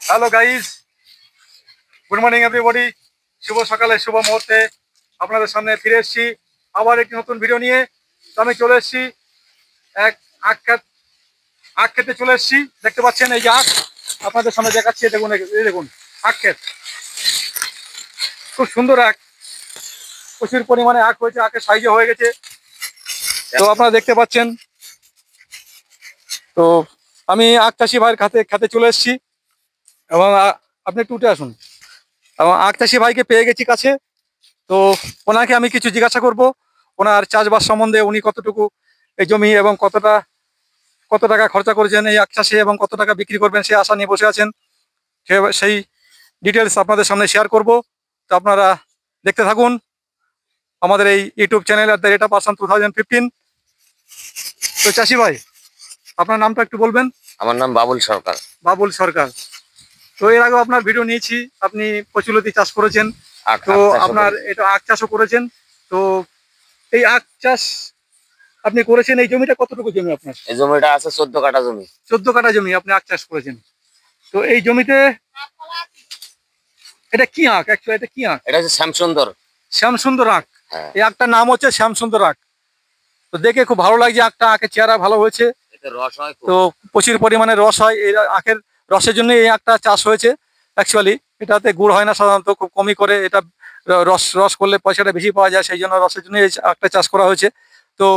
Hello guys, good morning everybody. শুভ সকালে শুভ মুহূর্তে আপনাদের সামনে ফিরে এসেছি আবার একটি নতুন ভিডিও নিয়ে। তো আমি চলে এসেছি এক আখ খেতে চলে এসেছি। দেখতে পাচ্ছেন এই যে আখ আপনাদের সামনে দেখাচ্ছি। দেখুন, এই দেখুন আখ ক্ষেত, খুব সুন্দর আখ, প্রচুর পরিমাণে আখ হয়েছে, আখের সাইজে হয়ে গেছে। তো আপনারা দেখতে পাচ্ছেন। তো আমি আখ চাষি ভাইয়ের খাতে চলে এসেছি এবং আপনি একটু উঠে আসুন। এবং আখ চাষি ভাইকে পেয়ে গেছি কাছে। তো ওনাকে আমি কিছু জিজ্ঞাসা করব ওনার চাষবাস সম্বন্ধে, উনি কতটুকু এই জমি এবং কত টাকা খরচা করেছেন এই আখ চাষে এবং কত টাকা বিক্রি করবেন সে আশা নিয়ে বসে আছেন। সেই ডিটেলস আপনাদের সামনে শেয়ার করব। তো আপনারা দেখতে থাকুন আমাদের এই ইউটিউব চ্যানেল @RateOfPerson2015। তো চাষি ভাই, আপনার নামটা একটু বলবেন? আমার নাম বাবুল সরকার। বাবুল সরকার। তো এর আগে আপনার ভিডিও নিয়েছি, আপনি কচুলতি চাষ করেছেন, তো আপনার এটা আখ চাষও করেছেন। তো এই আখ চাষ আপনি করেছেন, এই জমিটা কতটুকু জমি আপনার? এই জমিটা আছে 14 কাঠা জমি। 14 কাঠা জমি আপনি আখ চাষ করেছেন। তো এই জমিতে এটা কি আখ? অ্যাকচুয়ালি এটা কি আখ? এটা হচ্ছে শ্যামসুন্দর। শ্যামসুন্দর আখ। এই আখটার নাম হচ্ছে শ্যামসুন্দর আখ। তো দেখে খুব ভালো লাগছে আখটা, আখের চেহারা ভালো হয়েছে, রস হয়, তো প্রচুর পরিমাণে রস হয়। এই আখের রসের জন্য এই আখটা চাষ হয়েছে। অ্যাকচুয়ালি এটাতে গুড় হয় না সাধারণত, খুব কমই করে। এটা রস করলে পয়সাটা বেশি পাওয়া যায়, সেই জন্য রসের জন্য এই আখটা চাষ করা হয়েছে। তো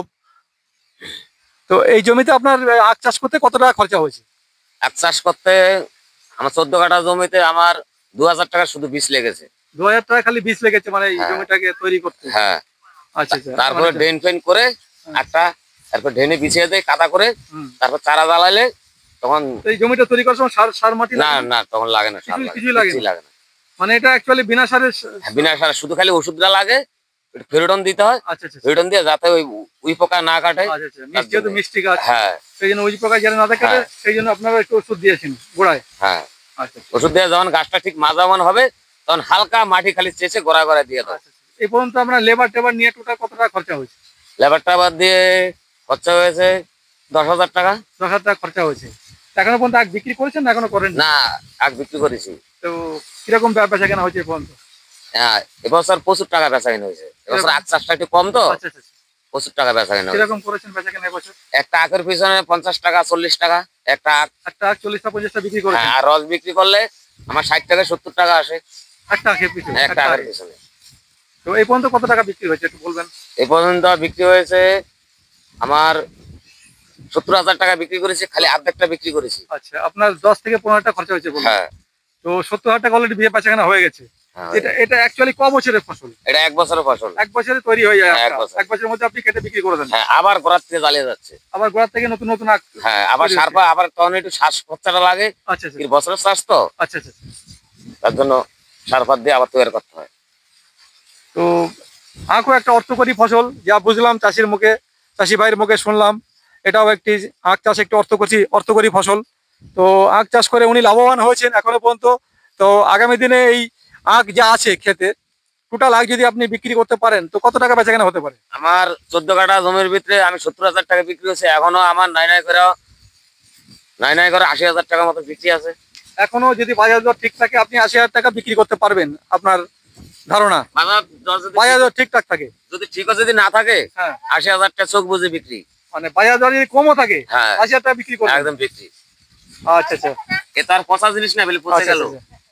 তো এই জমিতে আপনার আখ চাষ করতে কত টাকা খরচা হয়েছে? আখ চাষ করতে আমার 14 কাঠা জমিতে আমার 2000 টাকা শুধু বীজ লেগেছে। 2000 টাকা খালি বীজ লেগেছে, মানে এই জমিটাকে তৈরি করতে? হ্যাঁ। আচ্ছা আচ্ছা। তারপরে ড্রেন ফেন করে আখটা, তারপর ড্রেনে বিছিয়ে দেয় কাদা করে, তারপর চারা জ্বালালে তখন এই জমিটা তৈরি করার সময় সার মাটি না না তখন লাগে না, কিছুই লাগে না। মানে এটা অ্যাকচুয়ালি বিনা সারে? বিনা সারে, শুধু খালি ওষুধটা লাগে, ফেরোডন দিতে হয়। আচ্ছা আচ্ছা। ফেরোডন দিয়ে যাতে ওই উই পোকা না কাটে। আচ্ছা আচ্ছা। যেহেতু মিষ্টি গাছ, হ্যাঁ, সেই জন্য উই পোকা যেন না কাটে, সেই জন্য আপনারা একটু ওষুধ দিয়েছেন গোড়ায়? হ্যাঁ। আচ্ছা। ওষুধ দিয়ে যখন গাছটা ঠিক মাঝামান হবে তখন হালকা মাটি খালি চেঁচে গোড়া দিয়ে দাও। এই পর্যন্ত আমরা লেবার টেবার নিয়ে টোটাল কত টাকা খরচা হয়েছে? লেবারটা বাদ দিয়ে খরচা হয়েছে 10,000 টাকা। 10,000 টাকা খরচা হয়েছে। এখনো পর্যন্ত আখ বিক্রি করেছেন না এখনো করেন? না, আখ বিক্রি করেছি। তো কিরকম বেচা কেনা হয়েছে এই পর্যন্ত? হ্যাঁ, এবছর প্রচুর টাকা বেচা কেনা হয়েছে। এবছর আখ চাষটা একটু কম তো। আচ্ছা আচ্ছা। প্রচুর টাকা বেচা কেনা। কিরকম করেছেন বেচা কেনা এবছর? একটা আখের পিছনে 50 টাকা 40 টাকা একটা আখ। 40 টা 50 টা বিক্রি করেছেন? আর রস বিক্রি করলে আমার 60 টাকা 70 টাকা আসে একটা আখের পিছনে। একটা আখের পিছনে। তো এই পর্যন্ত কত টাকা বিক্রি হয়েছে একটু বলবেন? এই পর্যন্ত বিক্রি হয়েছে আমার 70,000 টাকা বিক্রি করেছি, খালি অর্ধেকটা বিক্রি করেছি। আচ্ছা, আপনার 10 থেকে 15 টাকা খরচা হয়েছে বলুন? হ্যাঁ। তো 70,000 টাকা অলরেডি বিয়ে বেচা কেনা হয়ে গেছে। এটা অ্যাকচুয়ালি ক বছরের ফসল? এটা 1 বছরের ফসল। 1 বছরে তৈরি হয়ে যায়? 1 বছরের মধ্যে আপনি কেটে বিক্রি করে দেন? হ্যাঁ, আবার গোড়ার থেকে জ্বালিয়ে যাচ্ছে। আবার গোড়ার থেকে নতুন নতুন আখ? হ্যাঁ, আবার সারপা, আবার তখন একটু শ্বাস খরচাটা লাগে। আচ্ছা আচ্ছা। বছরের চাষ তো। আচ্ছা আচ্ছা। তার জন্য সারপাত দিয়ে আবার তৈরি করতে হয়। তো আখও একটা অর্থকরী ফসল, যা বুঝলাম চাষির মুখে, চাষি ভাইয়ের মুখে শুনলাম। এটাও একটি আখ চাষ একটি অর্থকরী ফসল। তো আখ চাষ করে উনি লাভবান হয়েছেন এখনো পর্যন্ত। তো আগামী দিনে এই আখ যা আছে খেতে, টোটাল আখ যদি আপনি বিক্রি করতে পারেন তো কত টাকা বেচা কেনা হতে পারে? আমার 14 কাঠা জমির ভিতরে আমি 70,000 টাকা বিক্রি হয়েছে। এখনো আমার নাই নাই করে 80,000 টাকার মতো বিক্রি আছে। এখনো যদি বাজার দর ঠিক থাকে আপনি 80,000 টাকা বিক্রি করতে পারবেন? আপনার ধারণা বাজার দর ঠিকঠাক থাকে? যদি ঠিক যদি না থাকে 80,000 টাকা চোখ বুঝে বিক্রি। মানে বাজার দর যদি কমও থাকে 80,000 টাকা বিক্রি করবেন? একদম বিক্রি। আচ্ছা আচ্ছা। এ তার পচা জিনিস না, বলে পচে গেল।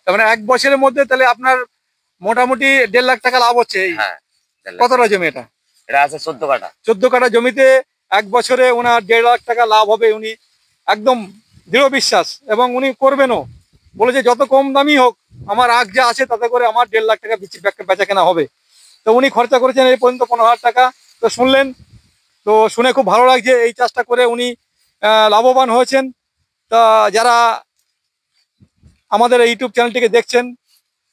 তার মানে 1 বছরের মধ্যে তাহলে আপনার মোটামুটি 1.5 লাখ টাকা লাভ হচ্ছে। হ্যাঁ। কতটা জমি এটা? এটা আছে 14 কাঠা। 14 কাঠা জমিতে 1 বছরে ওনার 1.5 লাখ টাকা লাভ হবে, উনি একদম দৃঢ় বিশ্বাস, এবং উনি করবেনও। বলেছে যত কম দামি হোক আমার আখ যা আছে তাতে করে আমার 1.5 লাখ টাকা বেচা কেনা হবে। তো উনি খরচা করেছেন এই পর্যন্ত 15,000 টাকা। তো শুনলেন, তো শুনে খুব ভালো লাগছে। এই চাষটা করে উনি লাভবান হয়েছেন। তা যারা আমাদের এই ইউটিউব চ্যানেলটিকে দেখছেন,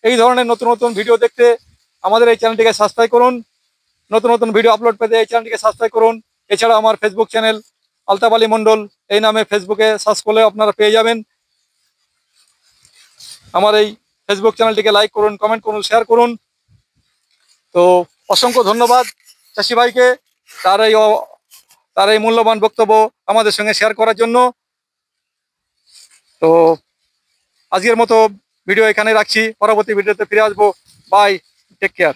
এই ধরনের নতুন নতুন ভিডিও দেখতে আমাদের এই চ্যানেলটিকে সাবস্ক্রাইব করুন। নতুন নতুন ভিডিও আপলোড পেতে এই চ্যানেলটিকে সাবস্ক্রাইব করুন। এছাড়া আমার ফেসবুক চ্যানেল আলতাফ আলী মন্ডল এই নামে ফেসবুকে সার্চ করলে আপনারা পেয়ে যাবেন। আমার এই ফেসবুক চ্যানেলটিকে লাইক করুন, কমেন্ট করুন, শেয়ার করুন। তো অসংখ্য ধন্যবাদ চাষি ভাইকে তার এই মূল্যবান বক্তব্য আমাদের সঙ্গে শেয়ার করার জন্য। তো আজকের মতো ভিডিও এখানে রাখছি, পরবর্তী ভিডিওতে ফিরে আসবো। Bye, take care.